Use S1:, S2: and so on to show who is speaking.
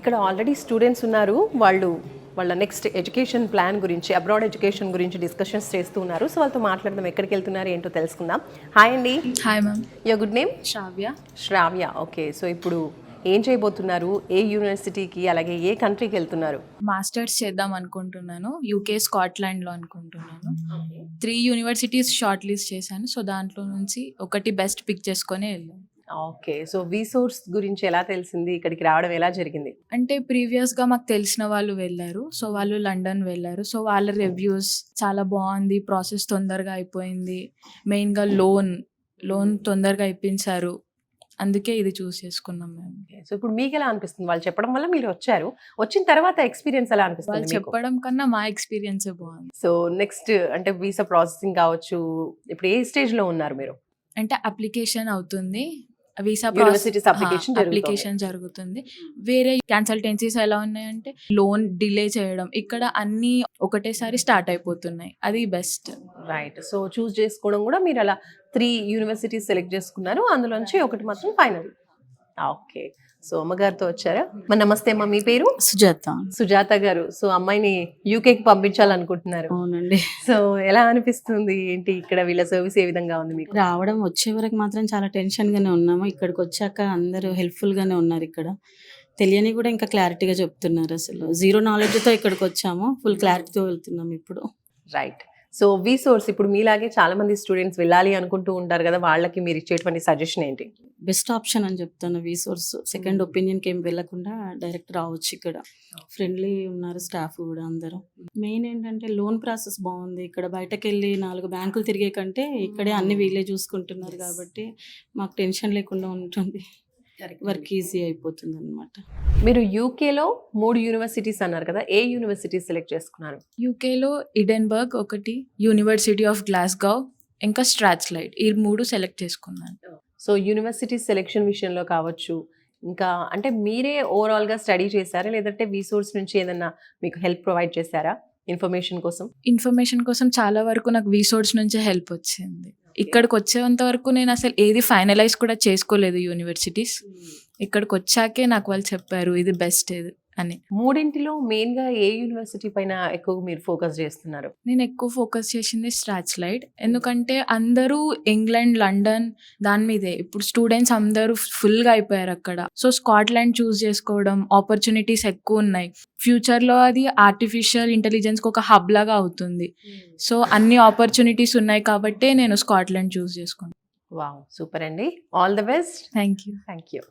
S1: ఇక్కడ already students ఉన్నారు. వాళ్ళ నెక్స్ట్ ఎడ్యుకేషన్ ప్లాన్ గురించి, అబ్రాడ్ ఎడ్యుకేషన్ గురించి డిస్కషన్స్ చేస్తూ ఉన్నారు. సో వాళ్ళతో మాట్లాడదాం, ఎక్కడికి వెళ్తున్నారు ఏంటో తెలుసుకుందాం. హాయ్ అండి.
S2: Hi ma'am.
S1: Your good name?
S2: Shravya.
S1: Shravya, okay. So ఇప్పుడు ఏం చేయబోతున్నారు? ఏ యూనివర్సిటీకి, అలాగే ఏ కంట్రీకి వెళ్తున్నారు?
S2: మాస్టర్స్ చేద్దాం అనుకుంటున్నాను. యూకే స్కాట్లాండ్లో అనుకుంటున్నాను. 3 యూనివర్సిటీస్ షార్ట్ లిస్ట్ చేశాను. సో దాంట్లో నుంచి ఒకటి బెస్ట్ పిక్ చేసుకొని వెళ్ళాను.
S1: ఓకే. సో వీసోర్స్ గురించి ఎలా తెలిసింది? ఇక్కడికి రావడం ఎలా జరిగింది?
S2: అంటే ప్రీవియస్గా మాకు తెలిసిన వాళ్ళు వెళ్ళారు. సో వాళ్ళు లండన్ వెళ్ళారు. సో వాళ్ళ రివ్యూస్ చాలా బాగుంది, ప్రాసెస్ తొందరగా అయిపోయింది, మెయిన్గా లోన్ తొందరగా ఇప్పించారు. అందుకే ఇది చూస్ చేసుకున్నాం మేము.
S1: సో ఇప్పుడు మీకు ఎలా అనిపిస్తుంది? వాళ్ళు చెప్పడం వల్ల మీరు వచ్చారు, వచ్చిన తర్వాత ఎక్స్పీరియన్స్ ఎలా అనిపిస్తుంది
S2: వాళ్ళు
S1: మీకు?
S2: చెప్పడం కన్నా మా ఎక్స్పీరియన్సే బాగుంది.
S1: సో నెక్స్ట్ అంటే వీసా ప్రాసెసింగ్ కావచ్చు, ఇప్పుడు ఏ స్టేజ్ లో ఉన్నారు మీరు?
S2: అంటే అప్లికేషన్ అవుతుంది, వీసా
S1: యూనివర్సిటీస్
S2: అప్లికేషన్ జరుగుతుంది. వేరే కన్సల్టెన్సీస్ ఎలా ఉన్నాయంటే లోన్ డిలే చేయడం, ఇక్కడ అన్ని ఒకటేసారి స్టార్ట్ అయిపోతున్నాయి. అది బెస్ట్.
S1: రైట్. సో చూస్ చేసుకోవడం కూడా మీరు అలా 3 యూనివర్సిటీస్ సెలెక్ట్ చేసుకున్నారు, అందులోంచి ఒకటి మాత్రం ఫైనల్. ఓకే. సో అమ్మగారితో వచ్చారా? మరి నమస్తే అమ్మ, మీ పేరు?
S3: సుజాత.
S1: సుజాత గారు. సో అమ్మాయిని యూకేకి పంపించాలనుకుంటున్నారు.
S3: అవునండి.
S1: సో ఎలా అనిపిస్తుంది ఏంటి, ఇక్కడ వీళ్ళ సర్వీస్ ఏ విధంగా ఉంది మీకు?
S3: రావడం వచ్చే వరకు మాత్రం చాలా టెన్షన్ గానే ఉన్నాము. ఇక్కడికి వచ్చాక అందరూ హెల్ప్ఫుల్ గానే ఉన్నారు. ఇక్కడ తెలియని కూడా ఇంకా క్లారిటీగా చెప్తున్నారు. అసలు జీరో నాలెడ్జ్ తో ఇక్కడికి వచ్చాము, ఫుల్ క్లారిటీతో వెళ్తున్నాం ఇప్పుడు.
S1: రైట్. సో వీసోర్స్ ఇప్పుడు మీలాగే చాలా మంది స్టూడెంట్స్ వెళ్ళాలి అనుకుంటూ ఉంటారు కదా, వాళ్ళకి మీరు ఇచ్చేటువంటి సజెషన్ ఏంటి?
S3: బెస్ట్ ఆప్షన్ అని చెప్తాను వీసోర్స్. సెకండ్ ఒపీనియన్కి ఏం వెళ్ళకుండా డైరెక్ట్ రావచ్చు. ఇక్కడ ఫ్రెండ్లీ ఉన్నారు స్టాఫ్ కూడా అందరూ. మెయిన్ ఏంటంటే లోన్ ప్రాసెస్ బాగుంది. ఇక్కడ బయటకు వెళ్ళి 4 బ్యాంకులు తిరిగే కంటే ఇక్కడే అన్ని వీళ్ళే చూసుకుంటున్నారు కాబట్టి మాకు టెన్షన్ లేకుండా ఉంటుంది, వర్క్ ఈజీ అయిపోతుంది అనమాట.
S1: మీరు యూకేలో 3 యూనివర్సిటీస్ అన్నారు కదా, ఏ యూనివర్సిటీ సెలెక్ట్ చేసుకున్నారు?
S2: యూకేలో ఇడెన్బర్గ్ ఒకటి, యూనివర్సిటీ ఆఫ్ గ్లాస్గో, ఇంకా స్ట్రాత్లైడ్, ఈ 3 సెలెక్ట్ చేసుకున్నాను.
S1: సో యూనివర్సిటీ సెలెక్షన్ విషయంలో కావచ్చు, ఇంకా అంటే మీరే ఓవరాల్ గా స్టడీ చేశారా, లేదంటే వీసోర్స్ నుంచి ఏదన్నా మీకు హెల్ప్ ప్రొవైడ్ చేశారా ఇన్ఫర్మేషన్ కోసం?
S2: చాలా వరకు నాకు వీసోర్స్ నుంచే హెల్ప్ వచ్చింది. ఇక్కడికి వచ్చేంత వరకు నేను అసలు ఏది ఫైనలైజ్ కూడా చేసుకోలేదు యూనివర్సిటీస్. ఇక్కడికి వచ్చాకే నాకు వాళ్ళు చెప్పారు ఇది బెస్ట్ ఇది అని.
S1: 3 మెయిన్ గా ఏ యూనివర్సిటీ పైన ఎక్కువ మీరు ఫోకస్ చేస్తున్నారు?
S2: నేను ఎక్కువ ఫోకస్ చేసింది స్ట్రాత్లైడ్, ఎందుకంటే అందరూ ఇంగ్లాండ్, లండన్ దాని మీదే. ఇప్పుడు స్టూడెంట్స్ అందరూ ఫుల్గా అయిపోయారు అక్కడ. సో స్కాట్లాండ్ చూస్ చేసుకోవడం, ఆపర్చునిటీస్ ఎక్కువ ఉన్నాయి. ఫ్యూచర్లో అది ఆర్టిఫిషియల్ ఇంటెలిజెన్స్కి ఒక హబ్ లాగా అవుతుంది. సో అన్ని ఆపర్చునిటీస్ ఉన్నాయి కాబట్టి నేను స్కాట్లాండ్ చూస్ చేసుకున్నాను.
S1: వావ్, సూపర్ అండి. All the best.
S2: Thank you.